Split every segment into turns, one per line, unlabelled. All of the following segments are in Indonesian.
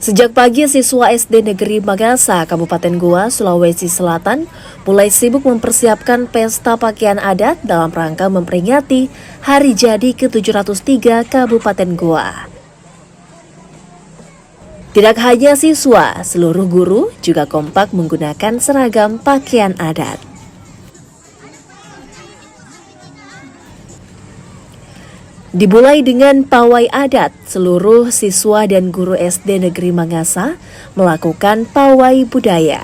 Sejak pagi, siswa SD Negeri Magasa, Kabupaten Goa, Sulawesi Selatan, mulai sibuk mempersiapkan pesta pakaian adat dalam rangka memperingati Hari Jadi ke-703 Kabupaten Goa. Tidak hanya siswa, seluruh guru juga kompak menggunakan seragam pakaian adat. Dimulai dengan pawai adat, seluruh siswa dan guru SD Negeri Magasa melakukan pawai budaya.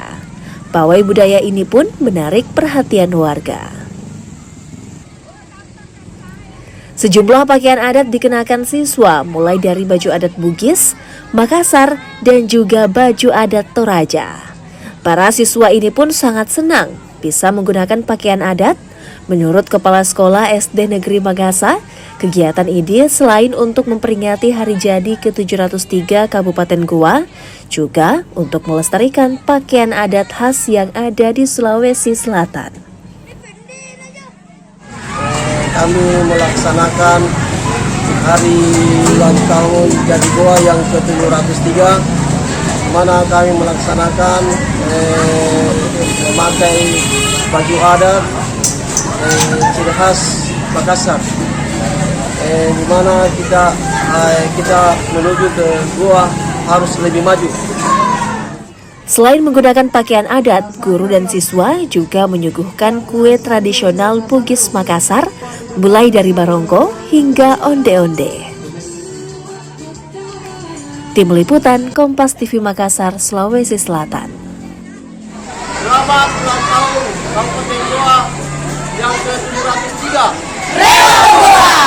Pawai budaya ini pun menarik perhatian warga. Sejumlah pakaian adat dikenakan siswa, mulai dari baju adat Bugis, Makassar, dan juga baju adat Toraja. Para siswa ini pun sangat senang bisa menggunakan pakaian adat. Menurut Kepala Sekolah SD Negeri Magasa, kegiatan ini selain untuk memperingati Hari Jadi ke-703 Kabupaten Goa, juga untuk melestarikan pakaian adat khas yang ada di Sulawesi Selatan.
Kami melaksanakan hari ulang tahun Jadi Goa yang ke-703, di mana kami melaksanakan memakai baju adat ciri khas Makassar, di mana kita menuju ke Goa harus lebih maju.
Selain menggunakan pakaian adat, guru dan siswa juga menyuguhkan kue tradisional Bugis Makassar, mulai dari barongko hingga onde-onde. Tim Liputan Kompas TV Makassar, Sulawesi Selatan.
Selamat ulang tahun Kabupaten Goa yang ke-703.
Goa!